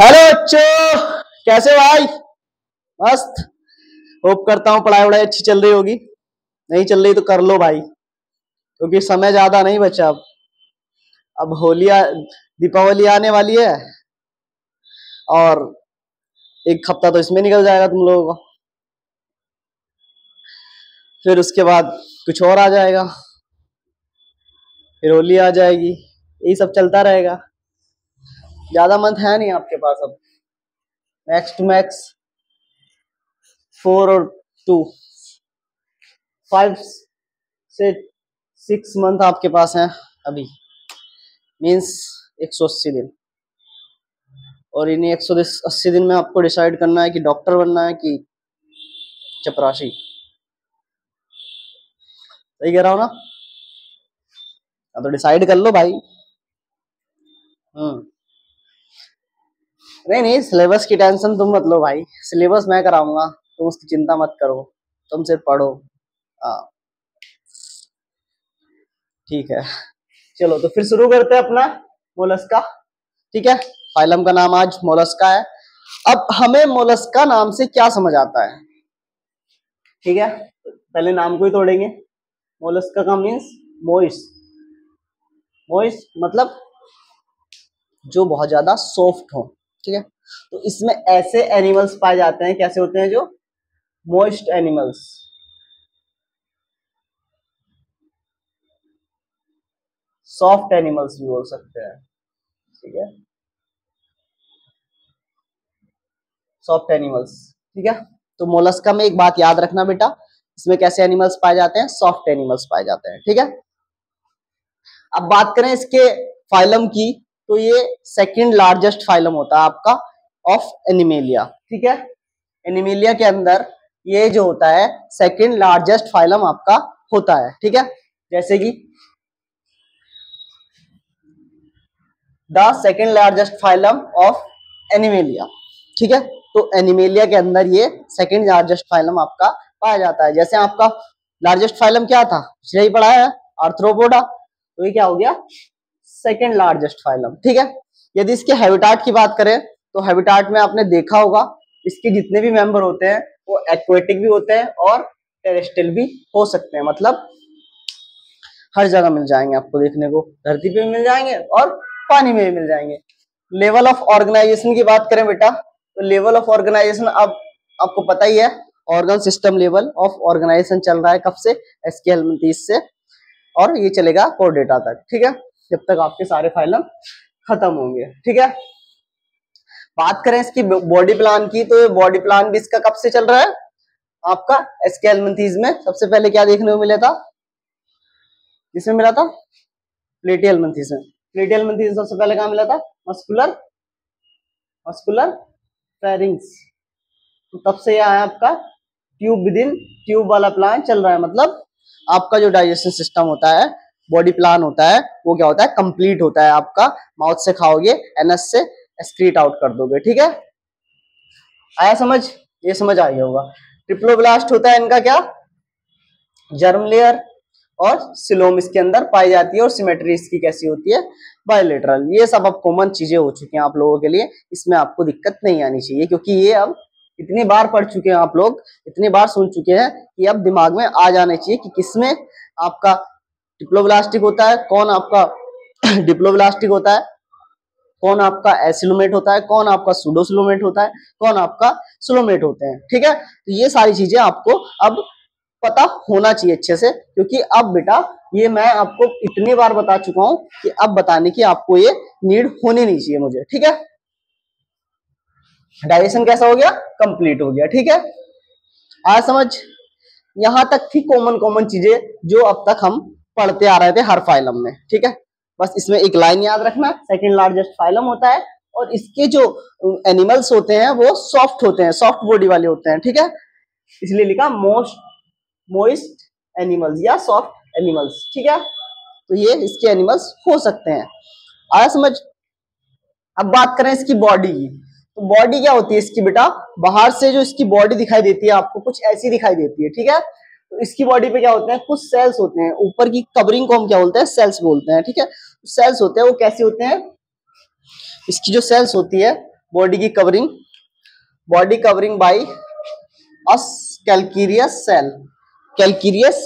Hello बच्चों, कैसे हो भाई? मस्त। होप करता हूँ पढ़ाई वढ़ाई अच्छी चल रही होगी। नहीं चल रही तो कर लो भाई, क्योंकि समय ज्यादा नहीं बचा। अब दीपावली आने वाली है और एक हफ्ता तो इसमें निकल जाएगा तुम लोगों का। फिर उसके बाद कुछ और आ जाएगा, फिर होली आ जाएगी। यही सब चलता रहेगा। ज्यादा मंथ है नहीं आपके पास। अब मैक्स टू मैक्स 4 और 2 5 से 6 मंथ आपके पास हैं अभी। मीन्स 180 दिन। और इन्हीं 180 दिन में आपको डिसाइड करना है कि डॉक्टर बनना है कि चपरासी। सही कह रहा हूं ना? तो डिसाइड कर लो भाई। नहीं नहीं, सिलेबस की टेंशन तुम मत लो भाई। सिलेबस मैं कराऊंगा, तुम उसकी चिंता मत करो। तुम सिर्फ पढ़ो। हाँ ठीक है, चलो तो फिर शुरू करते हैं अपना मोलस्का। ठीक है, फाइलम का नाम आज मोलस्का है। अब हमें मोलस्का नाम से क्या समझ आता है? ठीक है, पहले नाम को ही तोड़ेंगे। मोलस्का का मीन्स मोइस्ट। मोइस्ट मतलब जो बहुत ज्यादा सॉफ्ट हो। ठीक है, तो इसमें ऐसे एनिमल्स पाए जाते हैं, कैसे होते हैं? जो मोइस्ट एनिमल्स। सॉफ्ट एनिमल्स भी बोल सकते हैं। ठीक है, सॉफ्ट एनिमल्स। ठीक है, तो मोलस्का में एक बात याद रखना बेटा, इसमें कैसे एनिमल्स पाए जाते हैं? सॉफ्ट एनिमल्स पाए जाते हैं। ठीक है, अब बात करें इसके फाइलम की, तो ये सेकंड लार्जेस्ट फाइलम होता है आपका ऑफ एनिमेलिया। ठीक है, एनिमेलिया के अंदर ये जो होता है सेकंड लार्जेस्ट फाइलम आपका होता है। ठीक है, जैसे कि the second largest phylum of animalia. ठीक है, तो एनिमेलिया के अंदर ये सेकंड लार्जेस्ट फाइलम आपका पाया जाता है। जैसे आपका लार्जेस्ट फाइलम क्या था, पिछले ही पढ़ा है, आर्थ्रोपोडा। तो ये क्या हो गया? Second largest phylum. ठीक है, यदि इसके हैबिटाट की बात करें तो हैबिटाट में आपने देखा होगा इसके जितने भी मेंबर होते हैं वो एक्वेटिक भी होते हैं और टेरेस्ट्रियल भी हो सकते हैं। मतलब हर जगह मिल जाएंगे आपको देखने को, धरती पे भी मिल जाएंगे और पानी में भी मिल जाएंगे। लेवल ऑफ ऑर्गेनाइजेशन की बात करें बेटा, तो लेवल ऑफ ऑर्गेनाइजेशन अब आपको पता ही है, organ system level of organization चल रहा है कब से? एसक्यूएल 30 से, और ये चलेगा कोरडेटा तक। ठीक है, जब तक आपके सारे फाइलम खत्म होंगे। ठीक है, बात करें इसकी बॉडी प्लान की, तो बॉडी प्लान भी इसका कब से चल रहा है आपका? एस्केल्मंथीज में सबसे पहले क्या देखने को मिला था? जिसमें मिला था प्लेटियल मंथीज में। प्लेटियल मंथीज सबसे पहले कहां मिला था? Muscular pharynx. तो तब से यह है आपका ट्यूब विद इन ट्यूब वाला प्लान चल रहा है। मतलब आपका जो डाइजेशन सिस्टम होता है, बॉडी प्लान होता है, वो क्या होता है? कंप्लीट होता है आपका। माउथ से खाओगे, एनएस से एक्सक्रीट आउट कर दोगे। ठीक है, आया समझ? ये समझ आ गया होगा। ट्रिप्लोब्लास्ट होता है इनका क्या? जर्म लेयर और सिलोम इसके अंदर पाई जाती है। और सिमेट्री इसकी कैसी होती है? बायोलेटरल। ये सब अब कॉमन चीजें हो चुकी हैं आप लोगों के लिए, इसमें आपको दिक्कत नहीं आनी चाहिए, क्योंकि ये अब इतनी बार पढ़ चुके हैं आप लोग, इतनी बार सुन चुके हैं कि अब दिमाग में आ जाना चाहिए कि किसमें आपका डिप्लोब्लास्टिक होता है, कौन आपका डिप्लोब्लास्टिक होता है, कौन आपका एसिलोमेट होता है, कौन आपका सूडोसिलोमेट होता है, कौन आपका सिलोमेट होते हैं। ठीक है, तो ये सारी चीजें आपको अब पता होना चाहिए अच्छे से, क्योंकि अब बेटा ये मैं आपको इतनी बार बता चुका हूं कि अब बताने की आपको ये नीड होनी नहीं चाहिए मुझे। ठीक है, डाइजेशन कैसा हो गया? कंप्लीट हो गया। ठीक है, आज समझ? यहां तक थी कॉमन चीजें जो अब तक हम पढ़ते आ रहे थे हर फाइलम में। ठीक है, बस इसमें एक लाइन याद रखना, सेकंड लार्जेस्ट फाइलम होता है और इसके जो एनिमल्स होते हैं वो सॉफ्ट होते हैं, सॉफ्ट बॉडी वाले होते हैं। ठीक है, इसलिए लिखा मोइस्ट एनिमल्स या सॉफ्ट एनिमल्स। ठीक है, तो ये इसके एनिमल्स हो सकते हैं। आया समझ? अब बात करें इसकी बॉडी की, तो बॉडी क्या होती है इसकी बेटा? बाहर से जो इसकी बॉडी दिखाई देती है आपको कुछ ऐसी दिखाई देती है। ठीक है, तो इसकी बॉडी पे क्या होते हैं? कुछ सेल्स होते हैं, ऊपर की कवरिंग को हम क्या बोलते हैं? सेल्स बोलते हैं। ठीक है, सेल्स होते हैं, वो कैसे होते हैं? इसकी जो सेल्स होती है बॉडी कवरिंग बाय अ कैल्केरियस सेल, कैल्केरियस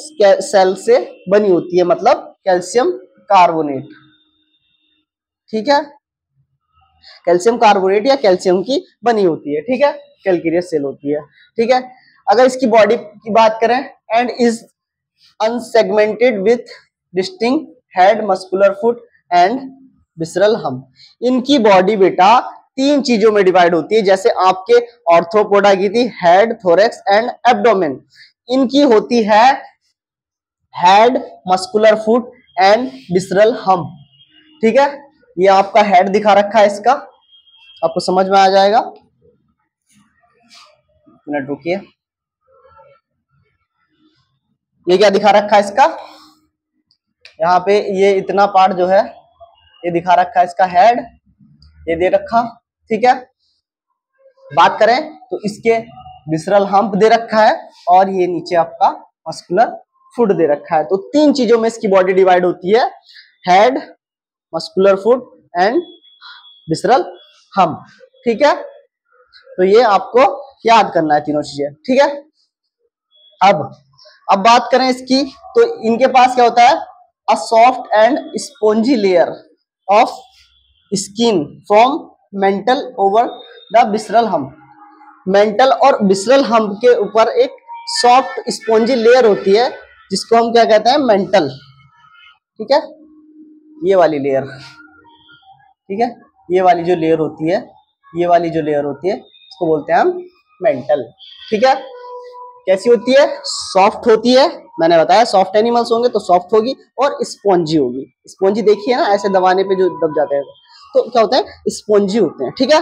सेल से बनी होती है, मतलब कैल्शियम कार्बोनेट। ठीक है, कैल्शियम कार्बोनेट या कैल्शियम की बनी होती है। ठीक है, कैल्केरियस सेल होती है। ठीक है, अगर इसकी बॉडी की बात करें, and is unsegmented with distinct head, muscular foot and visceral hump. इनकी बॉडी बेटा 3 चीजों में डिवाइड होती है, जैसे आपके ऑर्थोपोडा की थी हेड, थोरेक्स एंड एब्डोमेन। इनकी होती है head, muscular foot and visceral hump. ठीक है, ये आपका हेड दिखा रखा है, इसका आपको समझ में आ जाएगा। मिनट रुकिए, ये क्या दिखा रखा है इसका, यहाँ पे ये इतना पार्ट जो है ये दिखा रखा है इसका हेड, ये दे रखा। ठीक है, बात करें तो इसके विसरल हम्प दे रखा है, और ये नीचे आपका मस्कुलर फुट दे रखा है। तो 3 चीजों में इसकी बॉडी डिवाइड होती है, head, muscular foot and visceral hump. ठीक है, तो ये आपको याद करना है तीनों चीजें। ठीक है, अब बात करें इसकी, तो इनके पास क्या होता है, a soft and spongy layer of skin from mental over the visceral hump. Mental और विसरल हम्प के ऊपर एक सॉफ्ट स्पॉन्जी लेयर होती है, जिसको हम क्या कहते हैं, मेंटल। ठीक है, ये वाली लेयर। ठीक है, ये वाली जो लेयर होती है, ये वाली जो लेयर होती है, इसको बोलते हैं हम मेंटल। ठीक है, कैसी होती है, सॉफ्ट होती है। मैंने बताया सॉफ्ट एनिमल्स होंगे तो सॉफ्ट होगी, और स्पॉन्जी होगी। स्पॉन्जी देखिए ना, ऐसे दबाने पे जो दब जाते हैं, तो क्या होता है, स्पॉन्जी होते हैं। ठीक है,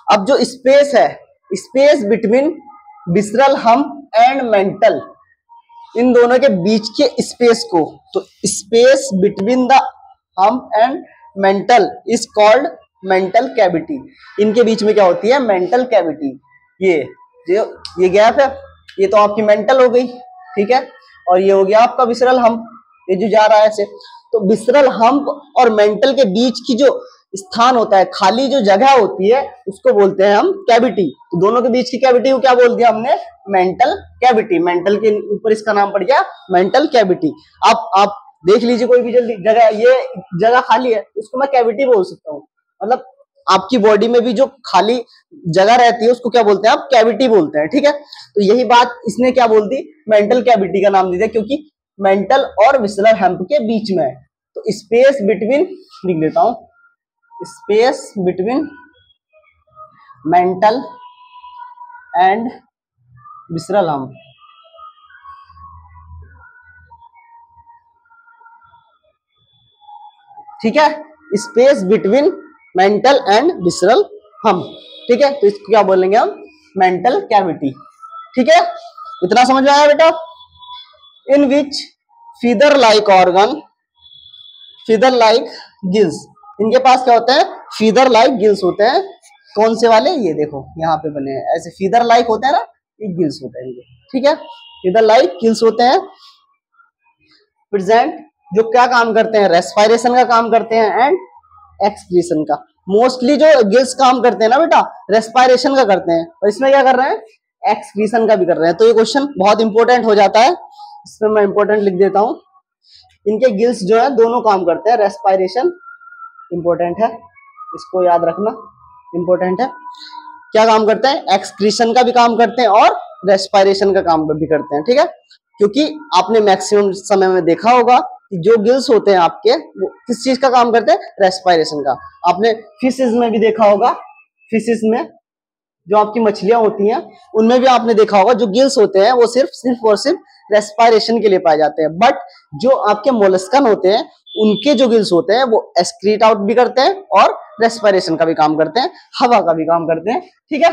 अब जो स्पेस है, space between visceral hump and mantle, इन दोनों के बीच के स्पेस को, तो space between the hump and mantle is called mantle cavity. इनके बीच में क्या होती है, मेंटल कैविटी। ये गैप है, ये तो आपकी मेंटल हो गई। ठीक है, और ये हो गया आपका विसरल हम्प, ये जो जा रहा है ऐसे। तो विसरल हम्प और मेंटल के बीच की जो स्थान होता है, खाली जो जगह होती है, उसको बोलते हैं हम कैविटी। तो दोनों के बीच की कैविटी को क्या बोल दिया हमने, मेंटल कैविटी। मेंटल के ऊपर इसका नाम पड़ गया मेंटल कैविटी। आप देख लीजिए, कोई भी जगह, ये जगह खाली है, उसको मैं कैविटी बोल सकता हूँ। मतलब आपकी बॉडी में भी जो खाली जगह रहती है, उसको क्या बोलते हैं, आप कैविटी बोलते हैं। ठीक है, तो यही बात इसने क्या बोल दी, मेंटल कैविटी का नाम दे दिया, क्योंकि मेंटल और विसरल हम्प के बीच में है। तो स्पेस बिटवीन, लिख देता हूं, space between mental and visceral hump. ठीक है, space between mental and visceral hump. ठीक है, तो इसको क्या बोलेंगे हम, मेंटल कैविटी। ठीक है, इतना समझ में आया बेटा। In which feather like organ, feather like gills, इनके पास क्या होता है, फीदर लाइक गिल्स होते हैं। कौन से वाले, ये देखो यहाँ पे बने हैं ऐसे, फीदर लाइक होते हैं ना, ये गिल्स होते हैं इनके। ठीक है, फीदर लाइक गिल्स होते हैं। प्रेजेंट, जो क्या काम करते हैं, रेस्पिरेशन का काम करते हैं एंड एक्सक्रीशन का। मोस्टली जो गिल्स काम करते हैं ना बेटा, रेस्पिरेशन का करते हैं, और इसमें क्या कर रहे हैं, एक्सक्रीशन का भी कर रहे हैं। तो ये क्वेश्चन बहुत इंपॉर्टेंट हो जाता है, इसमें मैं इंपॉर्टेंट लिख देता हूं। इनके गिल्स जो है दोनों काम करते हैं, रेस्पिरेशन इंपॉर्टेंट है, इसको याद रखना, इंपॉर्टेंट है। क्या काम करते हैं, एक्सक्रीशन का भी काम करते हैं और रेस्पिरेशन का काम भी करते हैं। ठीक है, क्योंकि आपने मैक्सिमम समय में देखा होगा कि जो गिल्स होते हैं आपके, वो किस चीज का काम करते हैं, रेस्पिरेशन का। आपने फिशेस में भी देखा होगा, फिशेस में जो आपकी मछलियां होती हैं, उनमें भी आपने देखा होगा, जो गिल्स होते हैं वो सिर्फ और सिर्फ रेस्पिरेशन के लिए पाए जाते हैं। बट जो आपके मोलस्कन होते हैं, उनके जो गिल्स होते हैं, वो एक्सक्रीट आउट भी करते हैं और रेस्पिरेशन का भी काम करते हैं, हवा का भी काम करते हैं। ठीक है,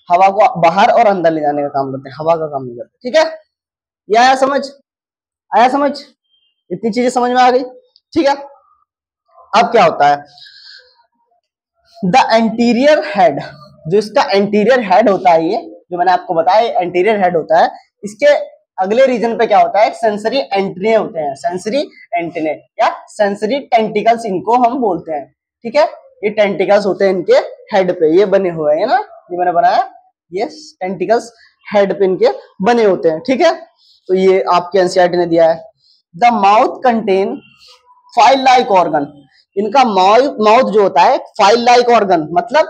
हवा को बाहर और अंदर ले जाने का काम करते हैं, हवा का काम नहीं करते। ठीक है, ये आया समझ, आया समझ, इतनी चीजें समझ में आ गई। ठीक है, अब क्या होता है, द एंटीरियर हेड, जो इसका एंटीरियर हेड होता है, ये जो मैंने आपको बताया एंटीरियर हेड होता है, इसके अगले रीजन पे क्या होता है, सेंसरी एंटीने होते हैं, सेंसरी एंटीने या सेंसरी टेंटिकल्स इनको हम बोलते हैं। ठीक है। ये टेंटिकल्स होते हैं इनके हेड पे, ये बने हुए हैं ना, ये मैंने बनाया, ये टेंटिकल्स हेड पे इनके बने होते हैं, ठीक है। तो ये आपके एनसीईआरटी ने दिया है। The mouth contain file like organ, इनका माउथ जो होता है फाइल लाइक ऑर्गन, मतलब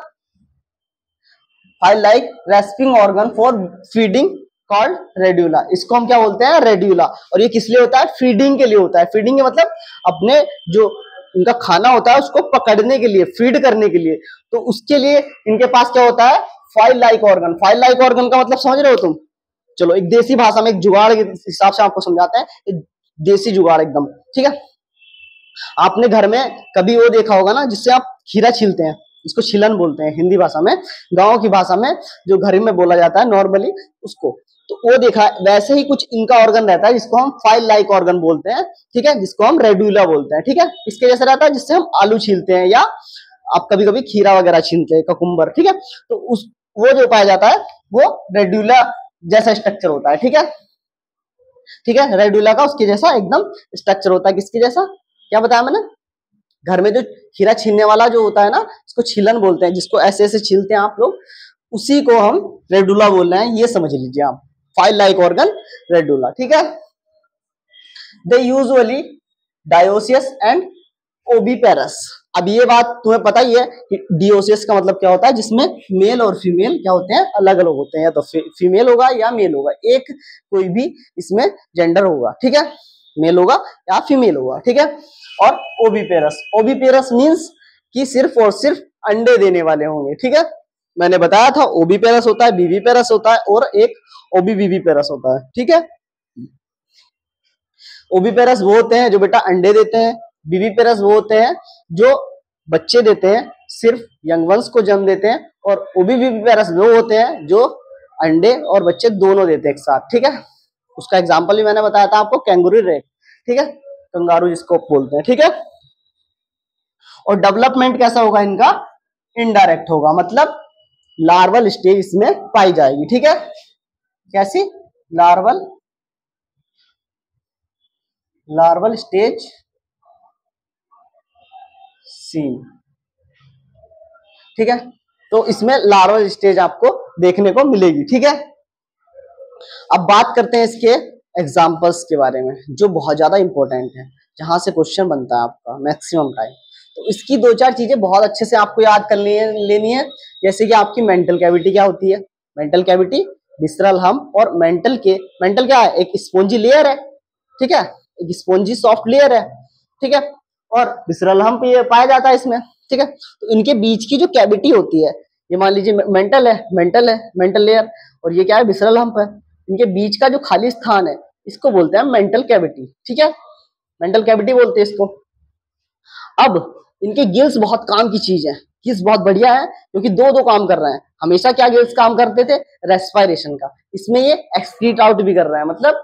file like respiring organ for feeding called radula, इसको हम क्या बोलते हैं, रेड्यूला। और ये किस लिए होता है, फीडिंग के लिए होता है। फीडिंग के मतलब अपने जो इनका खाना होता है उसको पकड़ने के लिए, फीड करने के लिए, तो उसके लिए इनके पास क्या होता है, file like organ. File like organ का मतलब समझ रहे हो तुम? चलो एक देसी भाषा में, एक जुगाड़ के हिसाब से आपको समझाते हैं, एक देसी जुगाड़ एकदम, ठीक है। आपने घर में कभी वो देखा होगा ना जिससे आप खीरा छीलते हैं, इसको छिलन बोलते हैं हिंदी भाषा में, गांव की भाषा में जो घर में बोला जाता है नॉर्मली उसको, तो वो देखा, वैसे ही कुछ इनका ऑर्गन रहता है जिसको हम फाइल लाइक ऑर्गन बोलते हैं, ठीक है, जिसको हम रेड्यूला बोलते हैं, ठीक है। इसके जैसा रहता है जिससे हम आलू छीलते हैं, या आप कभी कभी खीरा वगैरह छीलते हैं, ककुम्बर, ठीक है। तो उस वो जो पाया जाता है वो रेड्यूला जैसा स्ट्रक्चर होता है, ठीक है, ठीक है। रेड्यूला का उसके जैसा एकदम स्ट्रक्चर होता है, किसके जैसा, क्या बताया मैंने, घर में जो खीरा छीलने वाला जो होता है ना, इसको छीलन बोलते हैं, जिसको ऐसे ऐसे छीलते हैं आप लोग, उसी को हम रेडुला बोल रहे हैं, ये समझ लीजिए आप, फाइल लाइक ऑर्गन रेडुला, ठीक है। They usually dioecious and oviparous. अब ये बात तुम्हें पता ही है कि डियोसियस का मतलब क्या होता है, जिसमें मेल और फीमेल क्या होते हैं, अलग अलग होते हैं, या तो फीमेल होगा या मेल होगा, एक कोई भी इसमें जेंडर होगा, ठीक है, मेल होगा या फीमेल होगा, ठीक है। और ओबीपेरस, ओबीपेरस मींस कि सिर्फ और सिर्फ अंडे देने वाले होंगे, ठीक है। मैंने बताया था ओबीपेरस होता है, बीबीपेरस होता है, और एक ओबीबीबीपेरस होता है, ठीक है। ओबीपेरस वो होते हैं जो बेटा अंडे देते हैं, बीबीपेरस वो होते हैं जो बच्चे देते हैं, सिर्फ यंग वंस को जन्म देते हैं, और ओबीबीपेरस वो होते हैं जो अंडे और बच्चे दोनों देते हैं एक साथ, ठीक है। उसका एग्जांपल भी मैंने बताया था आपको, कैंगरू रेट, ठीक है, कंगारू जिसको बोलते हैं, ठीक है। और डेवलपमेंट कैसा होगा इनका, इनडायरेक्ट होगा, मतलब लार्वल स्टेज इसमें पाई जाएगी, ठीक है। कैसी, लार्वल स्टेज सीन, ठीक है। तो इसमें लार्वल स्टेज आपको देखने को मिलेगी, ठीक है। अब बात करते हैं इसके एग्जाम्पल्स के बारे में, जो बहुत ज्यादा इंपॉर्टेंट है, जहां से क्वेश्चन बनता है आपका मैक्सिमम टाइम। तो इसकी दो चार चीजें बहुत अच्छे से आपको याद कर लेनी है, जैसे कि आपकी मेंटल कैविटी क्या होती है, मेंटल कैविटी, विसरल हम्प, और मेंटल क्या है, एक स्पॉन्जी लेयर है, ठीक है, एक स्पॉन्जी सॉफ्ट लेयर है, ठीक है, और विसरल हम्प ये पाया जाता है इसमें, ठीक है। तो इनके बीच की जो कैविटी होती है, ये मान लीजिए मेंटल लेयर, और ये क्या है, विसरल हम्प है, इनके बीच का जो खाली स्थान है इसको बोलते हैं मेंटल कैविटी, ठीक है, मेंटल कैविटी बोलते हैं इसको। अब इनके गिल्स बहुत काम की चीज है, गिल्स बहुत बढ़िया है, क्योंकि दो काम कर रहे हैं हमेशा। क्या गिल्स काम करते थे, रेस्पिरेशन का, इसमें ये एक्सक्रीट आउट भी कर रहे हैं, मतलब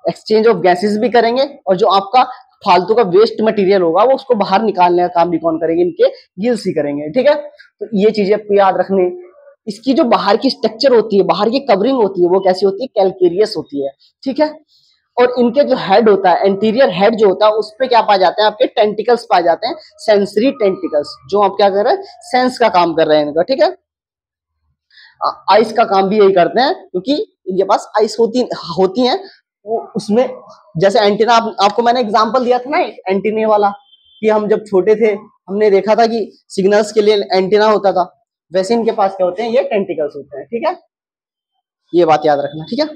एक्सचेंज ऑफ गैसेस भी करेंगे, और जो आपका फालतू का वेस्ट मटेरियल होगा वो उसको बाहर निकालने का काम भी कौन करेंगे, इनके गिल्स ही करेंगे, ठीक है। तो ये चीजें आपको याद रखनी। इसकी जो बाहर की स्ट्रक्चर होती है, बाहर की कवरिंग होती है, वो कैसी होती है, कैलकेरियस होती है, ठीक है। और इनके जो हेड होता है, एंटीरियर हेड जो होता है, उस पे क्या पाए जाते हैं, आपके टेंटिकल्स पाए जाते हैं, सेंसरी टेंटिकल्स, जो आप क्या कर रहे हैं, सेंस का काम कर रहे हैं इनका, ठीक है। आइस का काम भी यही करते हैं, क्योंकि इनके पास आइस होती हैं, वो उसमें जैसे एंटीना, आपको मैंने एग्जांपल दिया था ना एंटीने वाला, कि हम जब छोटे थे हमने देखा था कि सिग्नल्स के लिए एंटीना होता था, वैसे इनके पास क्या होते हैं, ये टेंटिकल्स होते हैं, ठीक है, ये बात याद रखना, ठीक है।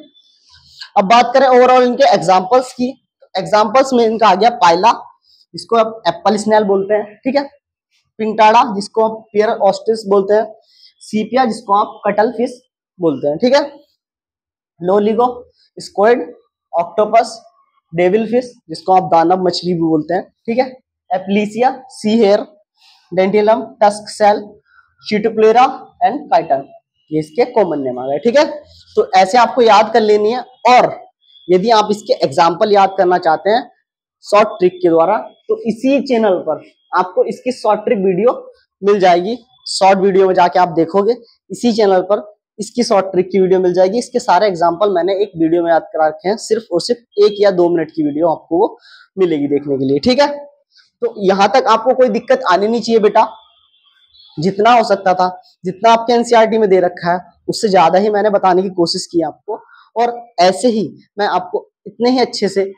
अब बात करें ओवरऑल इनके एग्जांपल्स की, एग्जांपल्स में इनका आ गया पाइला, जिसको आप एप्पल स्नेल बोलते हैं, ठीक है, पिंगटाड़ा जिसको आप पियर ऑस्ट्रिच बोलते हैं, सीपिया जिसको आप कटल फिश बोलते हैं, ठीक है, Loligo, squid, octopus, devil fish जिसको आप दानव मछली भी बोलते हैं, ठीक है, Aplysia, sea hare, Dentalium, tusk shell, Chaetopleura and chiton, ये इसके कॉमन नेम आ गए, ठीक है। तो ऐसे आपको याद कर लेनी है, और यदि आप इसके एग्जाम्पल याद करना चाहते हैं शॉर्ट ट्रिक के द्वारा, तो इसी चैनल पर आपको इसकी शॉर्ट ट्रिक वीडियो मिल जाएगी, शॉर्ट वीडियो में जाके आप देखोगे, इसी चैनल पर इसकी शॉर्ट ट्रिक की वीडियो मिल जाएगी। इसके सारे एग्जाम्पल मैंने एक वीडियो में याद करा रखे हैं, सिर्फ और सिर्फ 1 या 2 मिनट की वीडियो आपको वो मिलेगी देखने के लिए, ठीक है। तो यहां तक आपको कोई दिक्कत आनी नहीं चाहिए बेटा। जितना हो सकता था, जितना आपके एनसीईआरटी में दे रखा है, उससे ज्यादा ही मैंने बताने की कोशिश की आपको। और ऐसे ही मैं आपको इतने ही अच्छे से,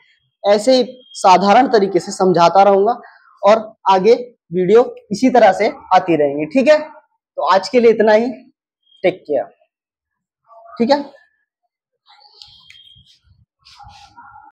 ऐसे ही साधारण तरीके से समझाता रहूंगा और आगे वीडियो इसी तरह से आती रहेंगी। ठीक है, तो आज के लिए इतना ही। Take care. ठीक है।